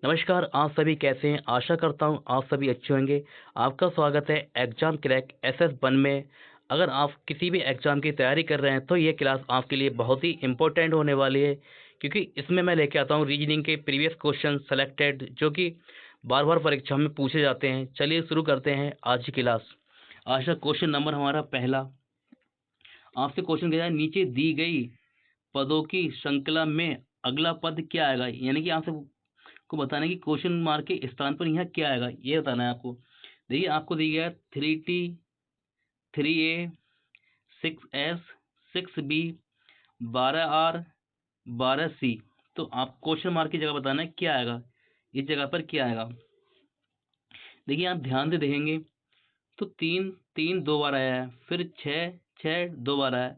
नमस्कार, आप सभी कैसे हैं? आशा करता हूँ आप सभी अच्छे होंगे। आपका स्वागत है एग्ज़ाम क्रैक एसएस 1 में। अगर आप किसी भी एग्ज़ाम की तैयारी कर रहे हैं तो ये क्लास आपके लिए बहुत ही इम्पोर्टेंट होने वाली है, क्योंकि इसमें मैं लेके आता हूँ रीजनिंग के प्रीवियस क्वेश्चन सेलेक्टेड जो कि बार-बार परीक्षा में पूछे जाते हैं। चलिए शुरू करते हैं आज की क्लास। आज का क्वेश्चन नंबर हमारा पहला, आपसे क्वेश्चन किया है नीचे दी गई पदों की श्रृंखला में अगला पद क्या आएगा? यानी कि आपसे को बताना है कि क्वेश्चन मार्क के स्थान पर यहाँ क्या आएगा, ये बताना है आपको। देखिए आपको दिया गया है 3T, 3A, 6S, 6B, 12R, 12C। तो आप क्वेश्चन मार्क की जगह बताना है क्या आएगा, इस जगह पर क्या आएगा। देखिए आप ध्यान से देखेंगे तो 3 3 दो बार आया है, फिर 6 6 दो बार आया है,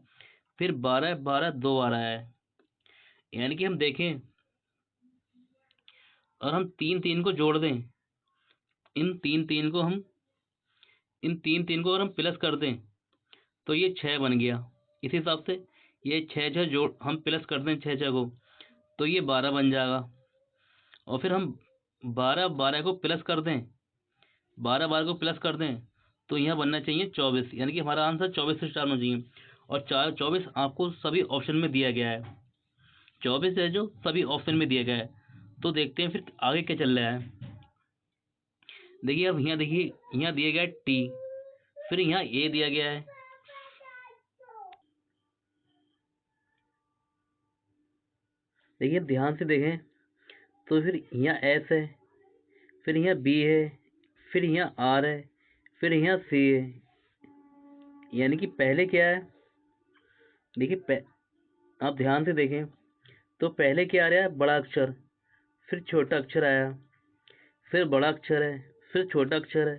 फिर 12 12 दो बार आया है। यानी कि हम देखें और हम 3 3 को जोड़ दें, इन 3 3 को हम इन 3 3 को अगर हम प्लस कर दें तो ये 6 बन गया। इस हिसाब से ये 6 6 जोड़ हम प्लस कर दें 6 6 को तो ये 12 बन जाएगा। और फिर हम 12 12 को प्लस कर दें, 12 12 को प्लस कर दें तो यहाँ बनना चाहिए 24। यानी कि हमारा आंसर 24 से स्टार्ट होना चाहिए। और 24 आपको सभी ऑप्शन में दिया गया है, 24 है जो सभी ऑप्शन में दिया गया है। तो देखते हैं फिर आगे क्या चल रहा है। देखिए अब यहाँ देखिए, यहाँ दिया गया है टी, फिर यहाँ ए दिया गया है, देखिए ध्यान से देखें तो फिर यहाँ एस है, फिर यहाँ बी है, फिर यहाँ आर है, फिर यहाँ सी है। यानी कि पहले क्या है, देखिए आप ध्यान से देखें तो पहले क्या आ रहा है, बड़ा अक्षर, फिर छोटा अक्षर आया, फिर बड़ा अक्षर है, फिर छोटा अक्षर है,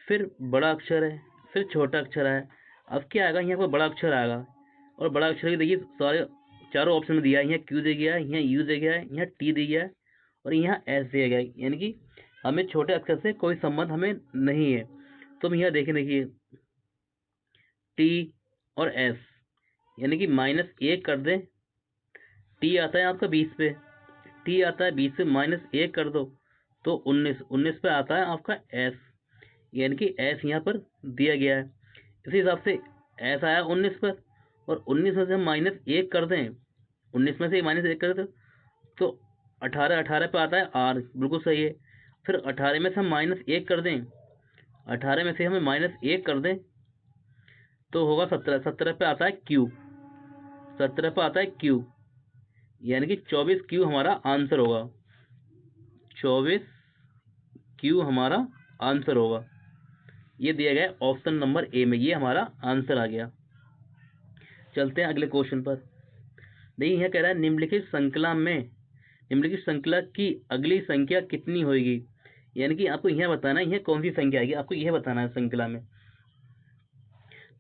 फिर बड़ा अक्षर है, फिर छोटा अक्षर आया। अब क्या आएगा, यहाँ पर बड़ा अक्षर आएगा। और बड़ा अक्षर की देखिए सारे चारों ऑप्शन में दिया है, यहाँ क्यू दिया गया है, यहाँ यू दिया गया है, यहाँ टी दिया गया है और यहाँ एस दिया गया है। यानी कि हमें छोटे अक्षर से कोई संबंध हमें नहीं है। तो हम यहाँ देखें, देखिए टी और एस, यानी कि -1 कर दें, टी आता है आपका 20 पे, टी आता है 20 पे, -1 कर दो तो 19, 19 पे आता है आपका एस। यानी कि एस यहाँ पर दिया गया है। इसी हिसाब से एस आया 19 पर, और 19 में से हम -1 कर दें, 19 में से -1 कर दें तो 18, 18 पे आता है आर, बिल्कुल सही है। फिर 18 में से हम -1 कर दें, 18 में से हमें -1 कर दें तो होगा 17, 17 पे आता है क्यू, 17 पे आता है क्यू। यानी कि 24 क्यू हमारा आंसर होगा, 24 क्यू हमारा आंसर होगा। ये दिया गया है ऑप्शन नंबर ए में, ये हमारा आंसर आ गया। चलते हैं अगले क्वेश्चन पर। देखिए यह कह रहा है निम्नलिखित श्रृंखला में, निम्नलिखित श्रृंखला की अगली संख्या कितनी होगी। यानी कि आपको यह बताना है यह कौन सी संख्या आएगी, आपको यह बताना है श्रृंखला में।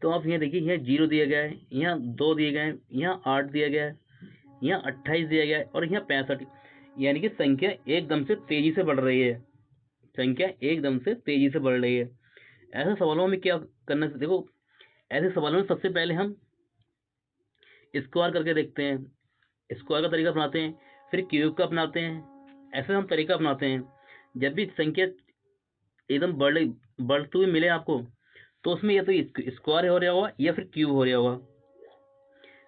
तो आप यहाँ देखिए, यहाँ 0 दिया गया है, यहाँ 2 दिए गए हैं, यहाँ 8 दिया गया है, यहाँ 28 दिया गया है और यहाँ 65। यानी कि संख्या एकदम से तेजी से बढ़ रही है, संख्या एकदम से तेजी से बढ़ रही है। ऐसे सवालों में क्या करना है, देखो ऐसे सवालों में सबसे पहले हम स्क्वायर करके देखते हैं, स्क्वायर का तरीका अपनाते हैं, फिर क्यूब का अपनाते हैं। ऐसे हम तरीका अपनाते हैं। जब भी संख्या एकदम बढ़ती हुई मिले आपको तो उसमें या तो स्क्वायर हो रहा होगा या फिर क्यूब हो रहा होगा।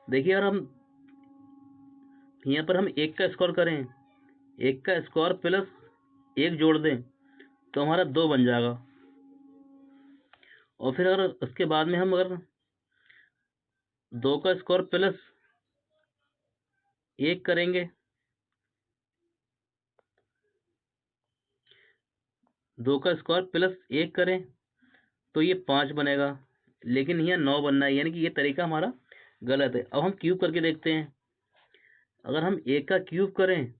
देखिए अगर हम यहाँ पर हम 1 का स्क्वायर करें, 1 का स्क्वायर प्लस 1 जोड़ दें तो हमारा 2 बन जाएगा। और फिर अगर उसके बाद में हम अगर 2 का स्क्वायर प्लस 1 करेंगे, 2 का स्क्वायर प्लस 1 करें तो ये 5 बनेगा, लेकिन यहाँ 9 बनना है। यानी कि ये तरीका हमारा गलत है। अब हम क्यूब करके देखते हैं। अगर हम 1 का क्यूब करें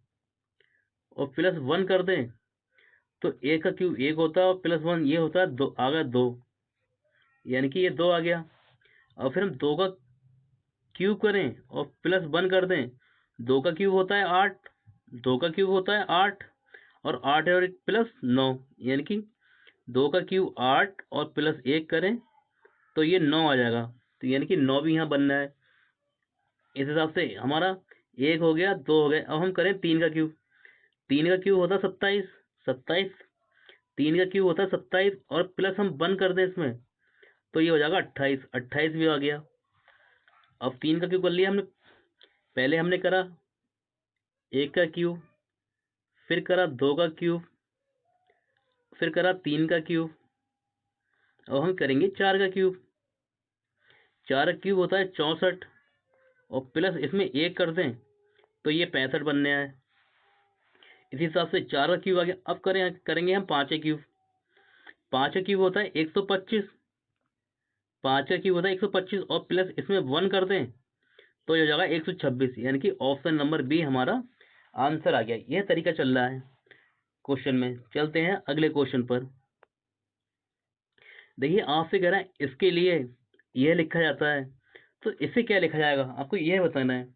और प्लस 1 कर दें तो 1 का क्यूब 1 होता है और प्लस 1 ये होता है 2, आ गया 2, यानी कि ये 2 आ गया। और फिर हम 2 का क्यूब करें और प्लस 1 कर दें, 2 का क्यूब होता है 8, 2 का क्यूब होता है 8 और 8 है और 1 प्लस 9, यानी कि 2 का क्यूब 8 और प्लस 1 करें तो ये 9 आ जाएगा। तो यानी कि 9 भी यहाँ बनना है। इस हिसाब से हमारा 1 हो गया, 2 हो गए। अब हम करें 3 का क्यूब, 3 का क्यूब होता है 27, 27, 3 का क्यूब होता है 27 और प्लस हम 1 कर दें इसमें तो ये हो जाएगा 28, 28 भी आ गया। अब 3 का क्यूब कर लिया हमने, पहले हमने करा 1 का क्यूब, फिर करा 2 का क्यूब, फिर करा 3 का क्यूब, अब हम करेंगे 4 का क्यूब। 4 का क्यूब होता है 64 और प्लस इसमें 1 कर दें तो ये 65 बनने आए। इसी हिसाब से 4 का क्यूब आ गया। अब करेंगे हम 5 का क्यूब। 5 का क्यूब होता है 125, 5 का क्यूब होता है 125 और प्लस इसमें 1 कर दें तो ये हो जाएगा 126, यानी कि ऑप्शन नंबर बी हमारा आंसर आ गया। यह तरीका चल रहा है क्वेश्चन में। चलते हैं अगले क्वेश्चन पर। देखिए आपसे कह रहा है इसके लिए यह लिखा जाता है, तो इसे क्या लिखा जाएगा आपको यह बताना है।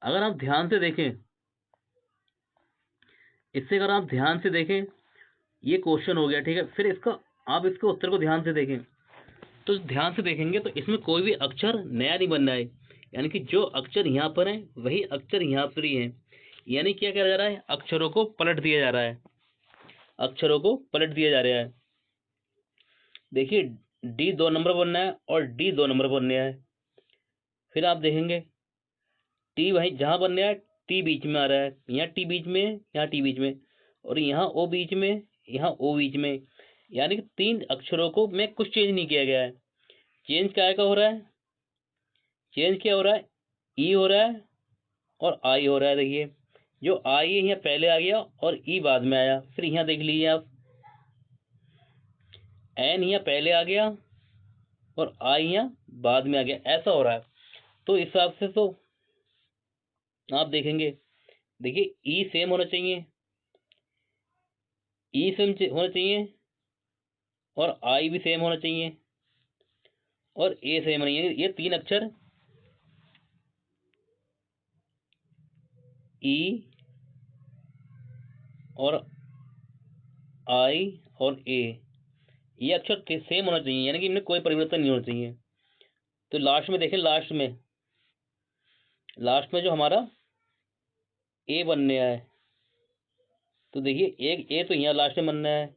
अगर आप ध्यान से देखें, इससे अगर आप ध्यान से देखें, ये क्वेश्चन हो गया, ठीक है। फिर इसका आप इसके उत्तर को ध्यान से देखें, तो ध्यान से देखेंगे तो इसमें कोई भी अक्षर नया नहीं बनना है, यानी कि जो अक्षर यहाँ पर है वही अक्षर यहाँ पर ही है। यानी क्या करा जा रहा है, अक्षरों को पलट दिया जा रहा है, अक्षरों को पलट दिया जा रहा है। देखिए डी 2 नंबर बनना है और डी 2 नंबर बनना है। फिर आप देखेंगे टी वहीं जहां बनने है, टी बीच में आ रहा है, यहाँ टी बीच में, यहाँ टी बीच में, और यहाँ ओ बीच में, यहाँ ओ बीच में। यानी कि 3 अक्षरों को में कुछ चेंज नहीं किया गया है। चेंज क्या का हो रहा है, चेंज क्या हो रहा है, ई हो रहा है और आई हो रहा है। देखिए जो आई है यहाँ पहले आ गया और ई बाद में आया। फिर यहाँ देख लीजिए आप, एन यहाँ पहले आ गया और आई यहाँ बाद में आ गया, ऐसा हो रहा है। तो इस हिसाब से तो आप देखेंगे, देखिए ई सेम होना चाहिए, ई सेम होना चाहिए और आई भी सेम होना चाहिए और ए सेम नहीं है। ये 3 अक्षर ई और आई और ए, ये अक्षर सेम होना चाहिए, यानी कि इनमें कोई परिवर्तन नहीं होना चाहिए। तो लास्ट में देखें, लास्ट में जो हमारा ए बनने है, तो देखिए एक ए तो यहाँ लास्ट में बनना है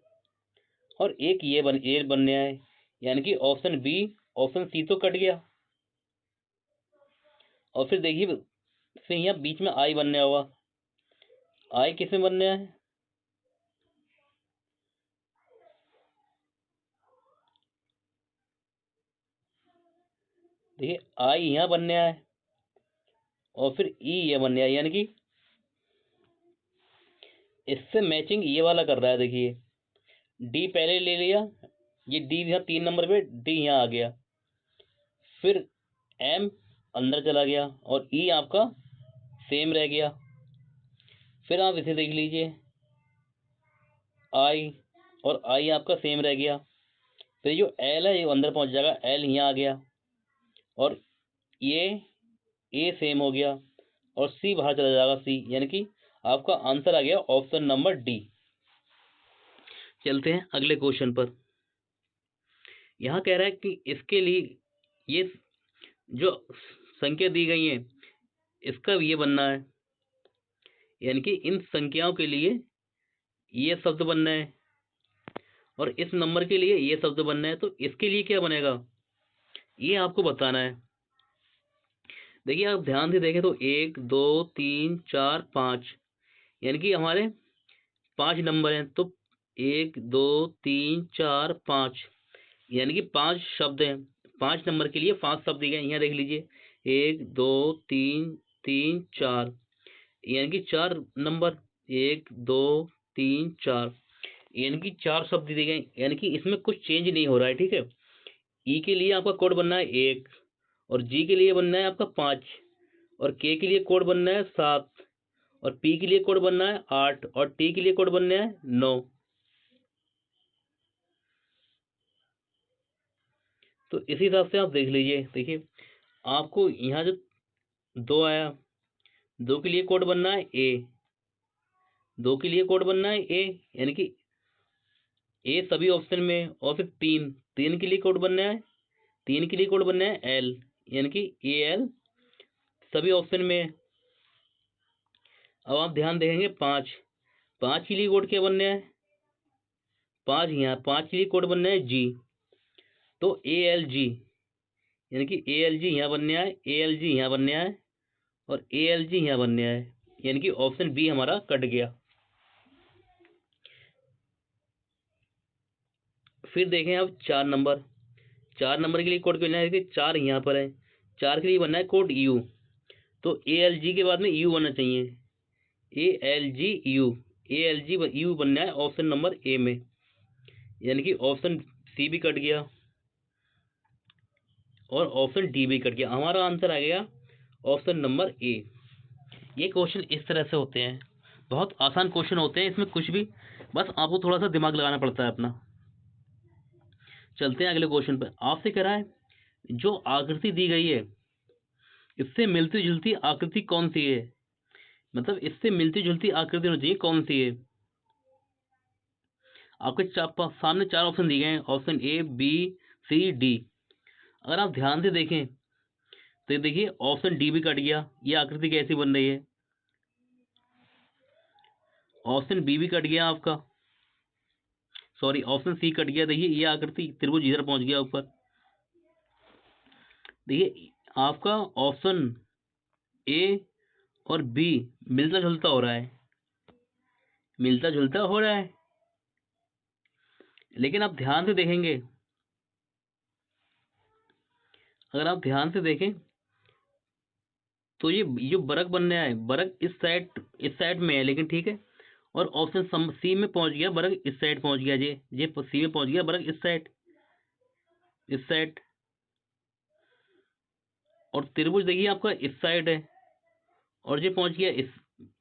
और एक ए बनने है, यानी कि ऑप्शन बी, ऑप्शन सी तो कट गया। और फिर देखिए फिर यहाँ बीच में आई बनने होगा, आई किस में बनने है, देखिए आई यहाँ बनने है और फिर ई ये बनने है, यानी कि इससे मैचिंग ये वाला कर रहा है। देखिए डी पहले ले लिया, ये डी यहाँ 3 नंबर पे डी यहाँ आ गया, फिर एम अंदर चला गया और ई आपका सेम रह गया। फिर आप इसे देख लीजिए, आई और आई आपका सेम रह गया। फिर जो एल है ये अंदर पहुंच जाएगा, एल यहाँ आ गया और ये ए सेम हो गया और सी बाहर चला जाएगा, सी, यानी कि आपका आंसर आ गया ऑप्शन नंबर डी। चलते हैं अगले क्वेश्चन पर। यहाँ कह रहा है कि इसके लिए ये जो संख्या दी गई है इसका ये बनना है, यानी कि इन संख्याओं के लिए ये शब्द बनना है और इस नंबर के लिए ये शब्द बनना है। तो इसके लिए क्या बनेगा ये आपको बताना है। देखिए आप ध्यान से देखें तो 1 2 3 4 5, यानी कि हमारे 5 नंबर हैं। तो 1 2 3 4 5, यानी कि 5 शब्द हैं। 5 नंबर के लिए 5 शब्द दिए गए, यहाँ देख लीजिए 1 2 3 3 4, यानी कि 4 नंबर, 1 2 3 4, यानी कि 4 शब्द दिए गए, यानी कि इसमें कुछ चेंज नहीं हो रहा है, ठीक है। ई के लिए आपका कोड बनना है 1 और जी के लिए बनना है आपका 5 और के के लिए कोड बनना है 7 और पी के लिए कोड बनना है 8 और टी के लिए कोड बनना है 9। तो इसी हिसाब से आप देख लीजिए। देखिए आपको यहाँ जो 2 आया, 2 के लिए कोड बनना है ए, 2 के लिए कोड बनना है ए, यानी कि ए सभी ऑप्शन में। और फिर 3, 3 के लिए कोड बनना है, 3 के लिए कोड बनना है एल, यानी कि ए एल सभी ऑप्शन में। अब आप ध्यान देखेंगे 5, 5 के लिए कोड क्या बनने है, 5 यहाँ, 5 के लिए कोड बनना है जी, तो ALG, यानी कि ALG यहाँ बनने आए, ALG यहाँ बनने आए और ALG यहाँ बनने आए, यानी कि ऑप्शन बी हमारा कट गया। फिर देखें अब 4 नंबर, 4 नंबर के लिए कोड बनना है कि 4 यहाँ पर है, 4 के लिए बनना है कोड U, तो ALG के बाद में U बनना चाहिए, ALG U, ALG U बनना है ऑप्शन नंबर ए में, यानी कि ऑप्शन सी भी कट गया और ऑप्शन डी भी कट गया। हमारा आंसर आ गया ऑप्शन नंबर ए। ये क्वेश्चन इस तरह से होते हैं, बहुत आसान क्वेश्चन होते हैं, इसमें कुछ भी, बस आपको थोड़ा सा दिमाग लगाना पड़ता है अपना। चलते हैं अगले क्वेश्चन पर। आपसे कह रहा है जो आकृति दी गई है इससे मिलती जुलती आकृति कौन सी है, मतलब इससे मिलती जुलती आकृति होनी चाहिए, कौन सी है। आपके सामने 4 ऑप्शन दिए गए हैं, option A, B, C, D. अगर आप ध्यान से देखें तो ये देखिए ऑप्शन डी भी कट गया, ये आकृति कैसी बन रही है। ऑप्शन बी भी कट गया आपका, सॉरी ऑप्शन सी कट गया। देखिए ये आकृति त्रिभुज इधर पहुंच गया ऊपर। देखिए आपका ऑप्शन ए और बी मिलता जुलता हो रहा है, मिलता जुलता हो रहा है, लेकिन आप ध्यान से देखेंगे, अगर आप ध्यान से देखें तो ये जो बरक बन रहा है, बरक इस साइड में है, लेकिन ठीक है। और ऑप्शन सी में पहुंच गया, बरक इस साइड पहुंच गया, ये सी में पहुंच गया, बरक इस साइड, इस साइड। और त्रिभुज देखिए आपका इस साइड है, और ये पहुंच गया इस,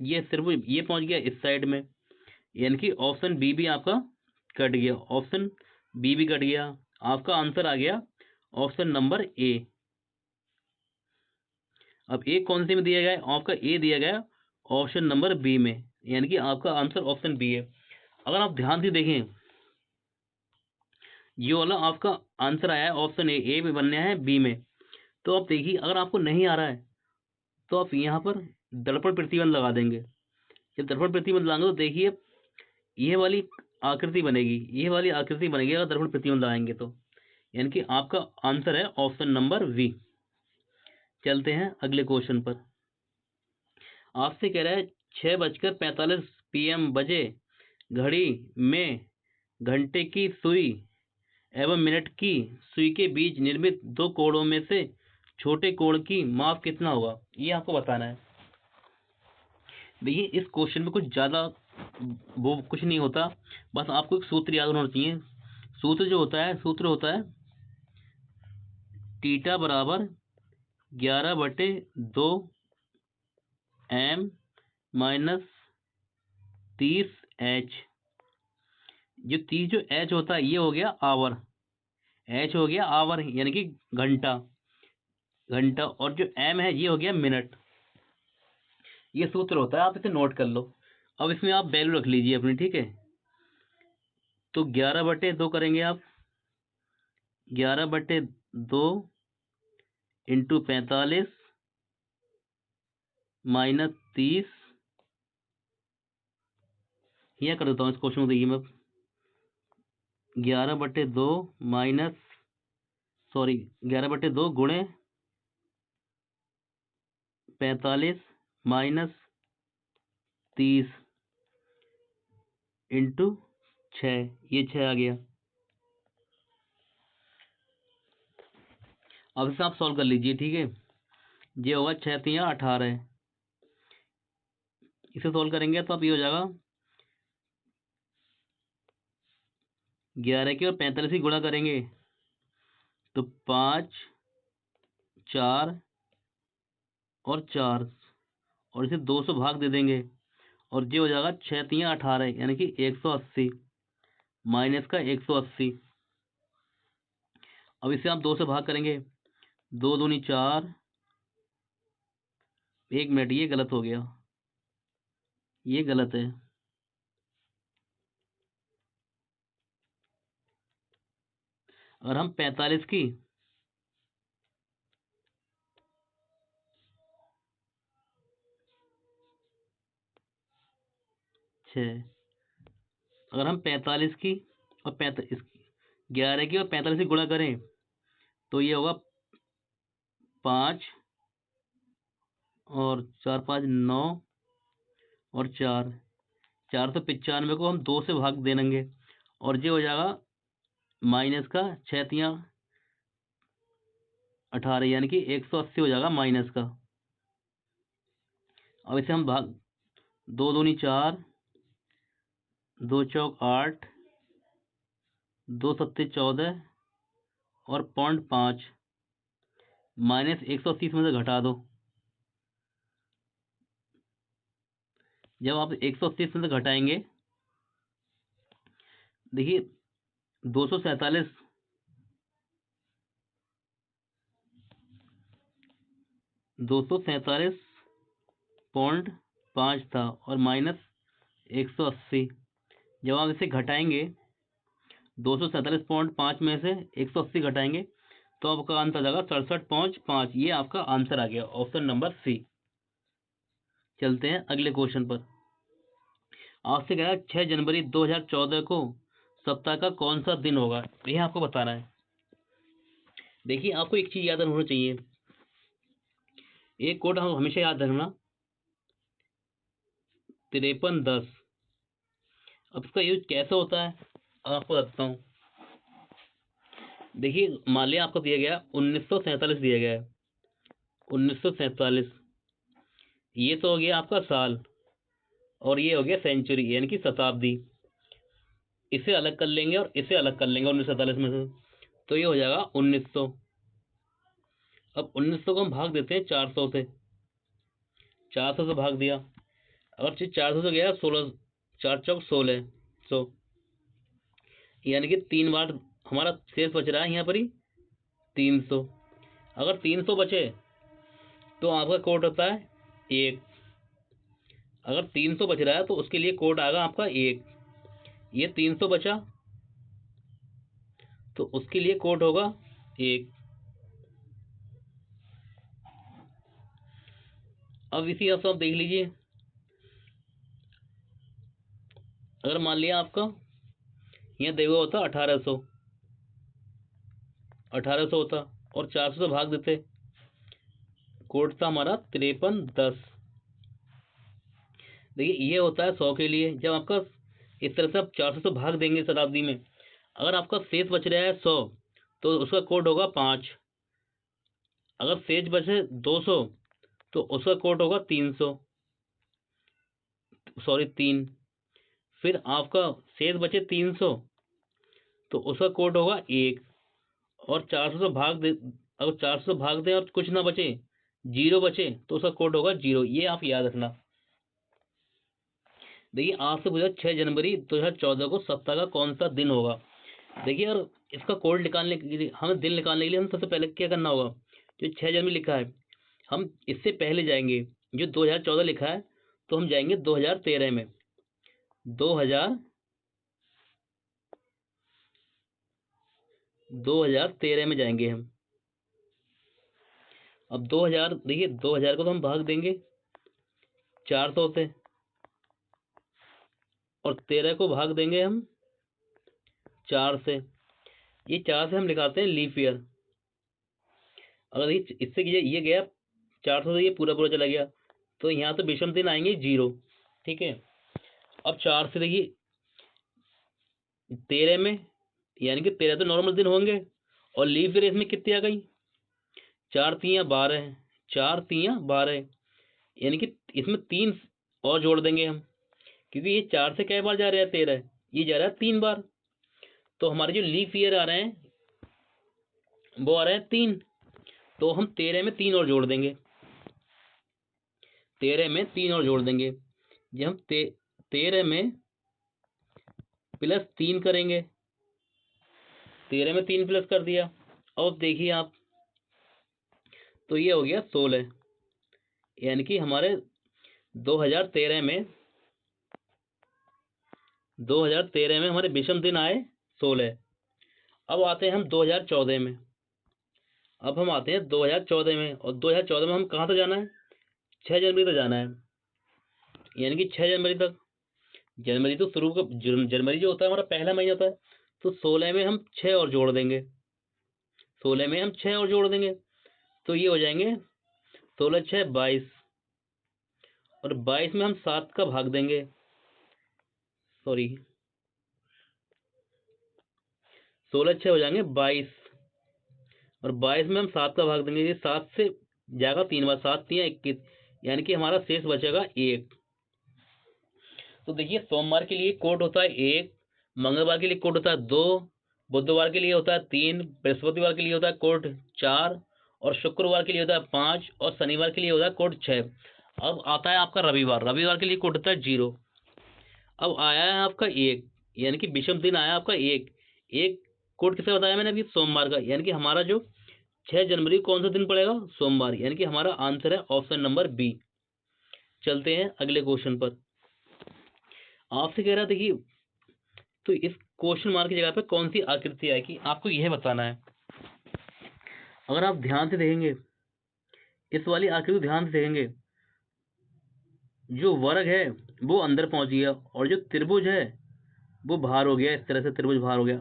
ये त्रिभुज ये पहुंच गया इस साइड में, यानी कि ऑप्शन बी भी आपका कट गया, ऑप्शन बी भी कट गया। आपका आंसर आ गया ऑप्शन नंबर ए। अब ए कौन से में दिया गया है, आपका ए दिया गया ऑप्शन नंबर बी में, यानी कि आपका आंसर ऑप्शन बी है। अगर आप ध्यान से देखें ये वाला आपका आंसर आया है ऑप्शन ए में बनने है बी में, तो आप देखिए अगर आपको नहीं आ रहा है तो आप यहाँ पर दर्पण प्रतिबंध लगा देंगे। जब दर्पण प्रतिबंध लगाएंगे तो देखिए ये वाली आकृति बनेगी, ये वाली आकृति बनेगी अगर दर्पण प्रतिबंध लगाएंगे तो, यानी कि आपका आंसर है ऑप्शन नंबर बी। चलते हैं अगले क्वेश्चन पर। आपसे कह रहा है 6:45 PM बजे घड़ी में घंटे की सुई एवं मिनट की सुई के बीच निर्मित दो कोणों में से छोटे कोण की माप कितना होगा, ये आपको बताना है। देखिए इस क्वेश्चन में कुछ ज्यादा वो कुछ नहीं होता, बस आपको एक सूत्र याद होना चाहिए। सूत्र जो होता है, सूत्र होता है थीटा बराबर 11/2 M माइनस 30H। जो 30 जो H होता है ये हो गया आवर, H हो गया आवर यानी कि घंटा, घंटा, और जो M है ये हो गया मिनट। ये सूत्र होता है, आप इसे नोट कर लो। अब इसमें आप वैल्यू रख लीजिए अपनी, ठीक है। तो 11/2 करेंगे आप, 11/2 इंटू 45 माइनस 30, यह कर देता हूँ इस क्वेश्चन को। देखिए मैं 11/2 माइनस, सॉरी 11/2 गुणे 45 माइनस 30 इंटू 6, ये 6 आ गया। अब इसे आप सॉल्व कर लीजिए, ठीक है। ये होगा 6×3=18, इसे सॉल्व करेंगे तो अब ये हो जाएगा 11 की और 45 की गुणा करेंगे तो 5, 4 और 4, और इसे 2 से भाग दे देंगे और ये हो जाएगा 6×3=18, यानी कि 180 माइनस का 180। अब इसे आप 2 से भाग करेंगे, 2 दूनी 4, 1 मिनट, ये गलत हो गया, ये गलत है। अगर हम 45 की 6। अगर हम 45 की और 11 की और 45 की गुणा करें तो ये होगा 5 और 4 5 9 और 4 495 को हम 2 से भाग दे देंगे और ये हो जाएगा माइनस का 6 तियाँ 18 यानी कि 180 हो जाएगा माइनस का। अब इसे हम भाग 2 दूनी 4 2 चौक 8 2 सत्ते 14 और 0.5 माइनस 180 में से घटा दो। जब आप 180 में से घटाएंगे, देखिए 247 247.5 था और माइनस 180। जब आप इसे घटाएंगे 247.5 में से 180 घटाएंगे तो आपका आंसर आ जाएगा 67.5। ये आपका आंसर आ गया, ऑप्शन नंबर सी। चलते हैं अगले क्वेश्चन पर। आपसे कह रहा है 6 जनवरी 2014 को सप्ताह का कौन सा दिन होगा, यह आपको बताना है। देखिए आपको एक चीज याद होना चाहिए, एक कोड हम हमेशा याद रखना, 5310। अब इसका यूज कैसे होता है आपको बताता हूँ। देखिए मान लिया आपको दिया गया 1947 दिया गया है, 1947 ये तो हो गया आपका साल और ये हो गया सेंचुरी यानी कि शताब्दी। इसे अलग कर लेंगे और इसे अलग कर लेंगे 1947 में से, तो ये हो जाएगा 1900। अब 1900 को हम भाग देते हैं 400 से, 400 से भाग दिया। अगर 400 से गया 16, 4 चौक 16 100 यानी कि 3 बार हमारा शेष बच रहा है यहाँ पर ही 300। अगर 300 बचे तो आपका कोड होता है 1। अगर 300 बच रहा है तो उसके लिए कोड आएगा आपका 1। ये 300 बचा तो उसके लिए कोड होगा 1। अब इसी हिसाब से आप देख लीजिए, अगर मान लिया आपका यहाँ देखो होता 1800 होता और 400 से भाग देते, कोड था हमारा 5310। देखिए ये होता है 100 के लिए। जब आपका इस तरह से आप 400 से भाग देंगे शताब्दी में, अगर आपका शेष बच रहा है 100 तो उसका कोड होगा 5। अगर शेष बचे 200 तो उसका कोड होगा 300, सॉरी 3। फिर आपका शेष बचे 300 तो उसका कोड होगा 1 और 400 से भाग दे, अगर 400 से भाग दे और कुछ ना बचे, 0 बचे तो उसका कोड होगा 0। ये आप याद रखना। देखिए आपसे पूछा 6 जनवरी 2014 को सप्ताह का कौन सा दिन होगा। देखिए यार इसका कोड निकालने के लिए, हमें दिन निकालने के लिए हम सबसे पहले क्या करना होगा, जो 6 जनवरी लिखा है हम इससे पहले जाएंगे, जो 2014 लिखा है तो हम जाएंगे 2013 में, 2013 में जाएंगे हम। अब 2000, देखिए 2000 को तो हम भाग देंगे 400 से और 13 को भाग देंगे हम 4 से। ये 4 से हम लिखाते हैं लीप ईयर। अगर इससे ये गया 400 से, ये पूरा पूरा चला गया तो यहाँ तो विषम दिन आएंगे 0। ठीक है। अब 4 से देखिए 13 में, यानी कि 13 तो नॉर्मल दिन होंगे और लीप ईयर इसमें कितनी आ गई, 4 3 12, 4 3 12 यानी कि इसमें 3 और जोड़ देंगे हम, क्योंकि ये 4 से कई बार जा रहा है 13, ये जा रहा है 3 बार। तो हमारे जो लीप ईयर आ रहे हैं वो आ रहे हैं 3, तो हम 13 में 3 और जोड़ देंगे, 13 में 3 और जोड़ देंगे। जब हम 13 में +3 करेंगे, 13 में 3 प्लस कर दिया, अब देखिए आप तो ये हो गया 16, यानी कि हमारे 2013 में हमारे विषम दिन आए 16। अब आते हैं हम 2014 में। अब हम आते हैं 2014 में, और 2014 में हम कहाँ तक जाना है, 6 जनवरी तक जाना है, यानी कि 6 जनवरी तक। जनवरी तो शुरू का जनवरी जो होता है हमारा पहला महीना होता है, तो 16 में हम 6 और जोड़ देंगे, 16 में हम 6 और जोड़ देंगे, तो ये हो जाएंगे 16 6 22, और 22 में हम 7 का भाग देंगे, सॉरी 16 6 हो जाएंगे 22, और 22 में हम 7 का भाग देंगे, ये 7 से जाएगा 3 बार, 7 3 21, यानी कि हमारा शेष बचेगा 1। तो देखिए सोमवार के लिए कोड होता है 1, मंगलवार के लिए कोड होता है 2, बुधवार के लिए होता है 3, बृहस्पतिवार के लिए होता है कोड 4, और शुक्रवार के लिए होता है 5, और शनिवार के लिए होता है कोड 6। अब आता है आपका रविवार, रविवार के लिए कोड होता है 0। अब आया है आपका 1, यानी कि विषम दिन आया आपका 1। एक कोड किसे बताया मैंने अभी, सोमवार का, यानी कि हमारा जो 6 जनवरी कौन सा दिन पड़ेगा, सोमवार, यानी कि हमारा आंसर है ऑप्शन नंबर बी। चलते हैं अगले क्वेश्चन पर। आपसे कह रहा था कि तो इस क्वेश्चन मार्क की जगह पे कौन सी आकृति आएगी, आपको यह बताना है। अगर आप ध्यान से देखेंगे, इस वाली आकृति ध्यान से देखेंगे, जो वर्ग है वो अंदर पहुंच गया, और जो त्रिभुज है वो बाहर हो गया, इस तरह से त्रिभुज बाहर हो गया।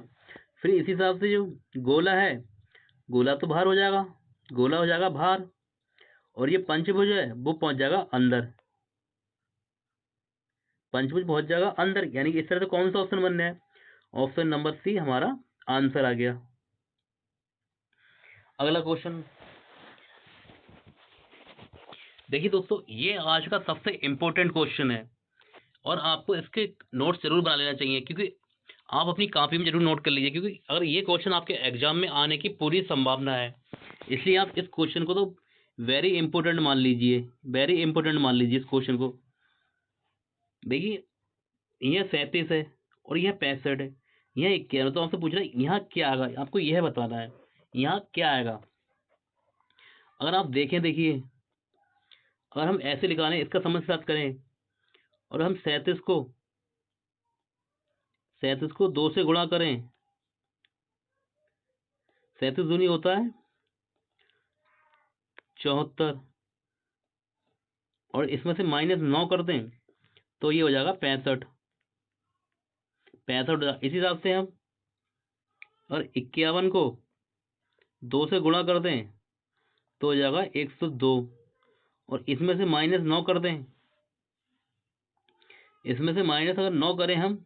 फिर इसी हिसाब से जो गोला है, गोला तो बाहर हो जाएगा, गोला हो जाएगा बाहर, और ये पंचभुज है वो पहुंच जाएगा अंदर, पंचभुज पहुंच जाएगा अंदर, यानी कि इस तरह से कौन सा ऑप्शन बन रहा है, ऑप्शन नंबर सी हमारा आंसर आ गया। अगला क्वेश्चन देखिए दोस्तों, ये आज का सबसे इंपॉर्टेंट क्वेश्चन है, और आपको इसके नोट्स जरूर बना लेना चाहिए, क्योंकि आप अपनी कॉपी में जरूर नोट कर लीजिए, क्योंकि अगर ये क्वेश्चन आपके एग्जाम में आने की पूरी संभावना है, इसलिए आप इस क्वेश्चन को तो वेरी इंपॉर्टेंट मान लीजिए, वेरी इंपॉर्टेंट मान लीजिए इस क्वेश्चन को। देखिए यह 37 है और यह 65 है, यह 51, तो आपसे पूछ रहा है यहाँ क्या आएगा, आपको यह बताना है यहाँ क्या आएगा। अगर आप देखें, देखिए अगर हम ऐसे निकालें, इसका समझ साथ करें, और हम 37 को 2 से गुणा करें, 37 दूनी होता है 74, और इसमें से -9 कर दें तो ये हो जाएगा 65, 65। इसी हिसाब से हम और 51 को 2 से गुणा कर दें तो हो जाएगा 102, और इसमें से -9 कर दें, इसमें से माइनस अगर 9 करें हम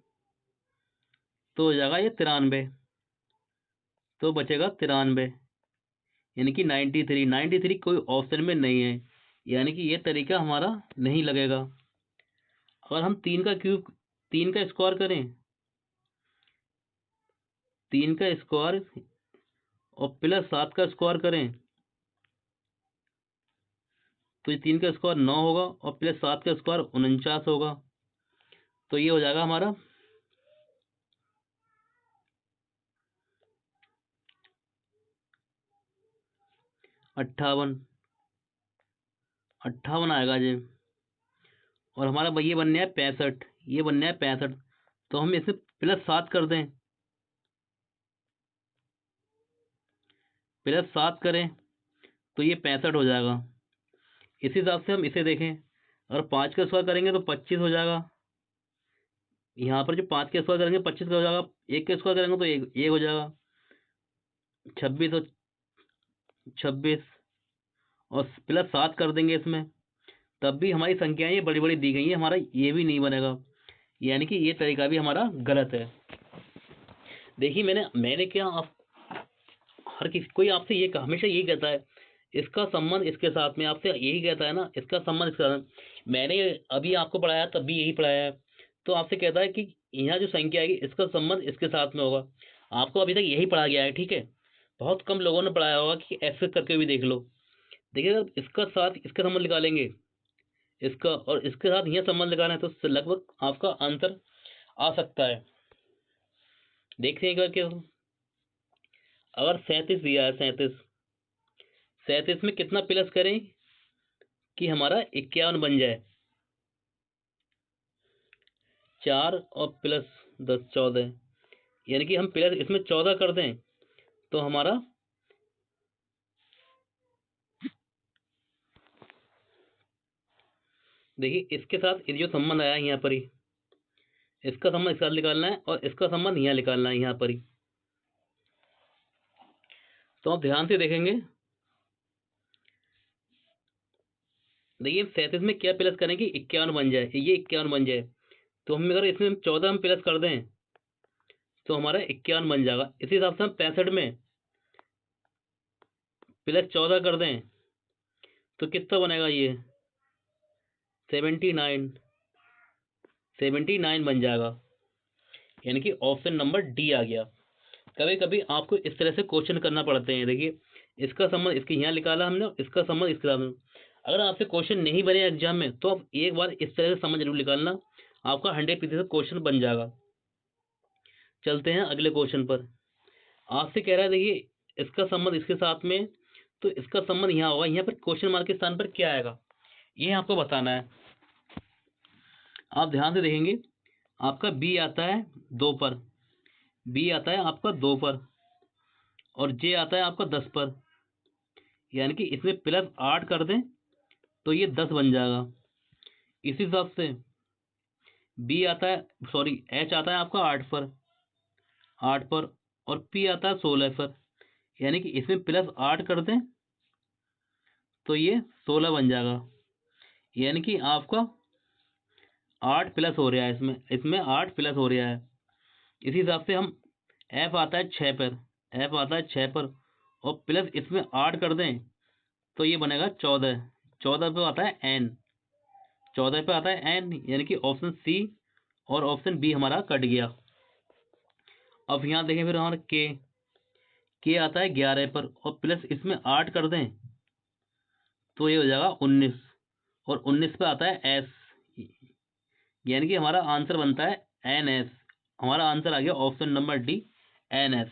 तो हो जाएगा ये 93, तो बचेगा 93, यानी कि 93, 93 कोई ऑप्शन में नहीं है, यानी कि ये तरीका हमारा नहीं लगेगा। अगर हम 3 का स्क्वायर करें, 3 का स्क्वायर और प्लस 7 का स्क्वायर करें, तो ये 3 का स्क्वायर 9 होगा, और प्लस 7 का स्क्वायर 49 होगा, तो ये हो जाएगा हमारा 58, 58 आएगा जी। और हमारा ये बनने है 65, ये बनने है 65, तो हम इसे प्लस 7 कर दें, प्लस 7 करें तो ये 65 हो जाएगा। इसी हिसाब से हम इसे देखें, अगर 5 का स्क्वायर करेंगे तो 25 हो जाएगा, यहाँ पर जो 5 का स्क्वायर करेंगे 25 का हो जाएगा, 1 का स्क्वायर करेंगे तो एक हो जाएगा 26, और 26, और प्लस 7 कर देंगे इसमें, तब भी हमारी संख्याएं ये बड़ी बड़ी दी गई है, हमारा ये भी नहीं बनेगा, यानी कि ये तरीका भी हमारा गलत है। देखिए मैंने क्या आप हर किसी कोई आपसे ये हमेशा यही कहता है इसका संबंध इसके साथ में, आपसे यही कहता है ना इसका संबंध इसके साथ में। मैंने अभी आपको पढ़ाया तब भी यही पढ़ाया है, तो आपसे कहता है कि यहाँ जो संख्या आएगी इसका संबंध इसके साथ में होगा, आपको अभी तक यही पढ़ा गया है, ठीक है। बहुत कम लोगों ने पढ़ाया होगा कि ऐसे करके भी देख लो। देखिए अगर इसका साथ इसका संबंध निकालेंगे, इसका और इसके साथ यह संबंध निकालें, तो लगभग आपका आंसर आ सकता है। देखते हैं करके, अगर 37 दिया है, 37 में कितना प्लस करें कि हमारा 51 बन जाए, 4 और प्लस 10 14, यानी कि हम प्लस इसमें 14 कर दें तो हमारा देखिए इसके साथ ये जो संबंध आया है यहाँ पर ही, इसका संबंध इसके साथ निकालना है और इसका संबंध यहाँ निकालना है, यहाँ पर ही। तो आप ध्यान से देखेंगे, देखिए 37 में क्या प्लस करें कि 51 बन जाए, ये 51 बन जाए। तो हम अगर इसमें 14 हम प्लस कर दें तो हमारा 51 बन जाएगा। इसी हिसाब से हम 65 में प्लस 14 कर दें तो कितना बनेगा, ये 79 बन जाएगा। यानी कि ऑप्शन नंबर डी आ गया। कभी कभी आपको इस तरह से क्वेश्चन करना पड़ते हैं। देखिए इसका संबंध इसके यहाँ निकाला हमने, इसका संबंध इसके साथ में। अगर आपसे क्वेश्चन नहीं बने एग्जाम में तो आप एक बार इस तरह से समझ जरूर निकालना, आपका 100% क्वेश्चन बन जाएगा। चलते हैं अगले क्वेश्चन पर। आपसे कह रहा है देखिए इसका संबंध इसके साथ में, तो इसका संबंध यहाँ होगा, यहाँ पर क्वेश्चन मार्क के स्थान पर क्या आएगा ये आपको बताना है। आप ध्यान से देखेंगे, आपका बी आता है 2 पर, बी आता है आपका 2 पर और जे आता है आपका 10 पर। यानी कि इसमें प्लस 8 कर दें तो ये 10 बन जाएगा। इसी हिसाब से बी आता है, सॉरी एच आता है आपका 8 पर और पी आता है 16 पर। यानी कि इसमें प्लस 8 कर दें तो ये 16 बन जाएगा। यानी कि आपका 8 प्लस हो रहा है, इसमें 8 प्लस हो रहा है। इसी हिसाब से हम एफ आता है 6 पर, एफ आता है 6 पर और प्लस इसमें 8 कर दें तो ये बनेगा 14। 14 पे आता है एन, 14 पे आता है एन। यानी कि ऑप्शन सी और ऑप्शन बी हमारा कट गया। अब यहाँ देखें फिर हमारा के आता है 11 पर और प्लस इसमें 8 कर दें तो ये हो जाएगा 19 और 19 पे आता है एस। यानी कि हमारा आंसर बनता है एन एस। हमारा आंसर आ गया option number D, N S.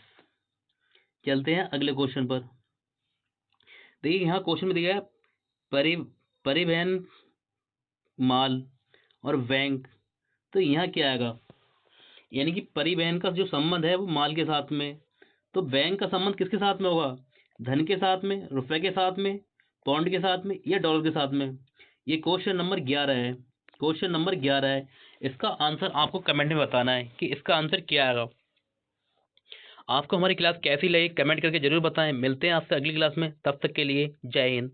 चलते हैं अगले क्वेश्चन पर। देखिए यहाँ क्वेश्चन में दिया है परिवहन, माल और बैंक। तो यहाँ क्या आएगा, यानी कि परिवहन का जो संबंध है वो माल के साथ में, तो बैंक का संबंध किसके साथ में होगा, धन के साथ में, रुपए के साथ में, पौंड के साथ में या डॉलर के साथ में। ये क्वेश्चन नंबर 11 है, क्वेश्चन नंबर 11 है। इसका आंसर आपको कमेंट में बताना है कि इसका आंसर क्या आएगा। आपको हमारी क्लास कैसी लगी कमेंट करके जरूर बताएं। मिलते हैं आपसे अगली क्लास में, तब तक के लिए जय हिंद।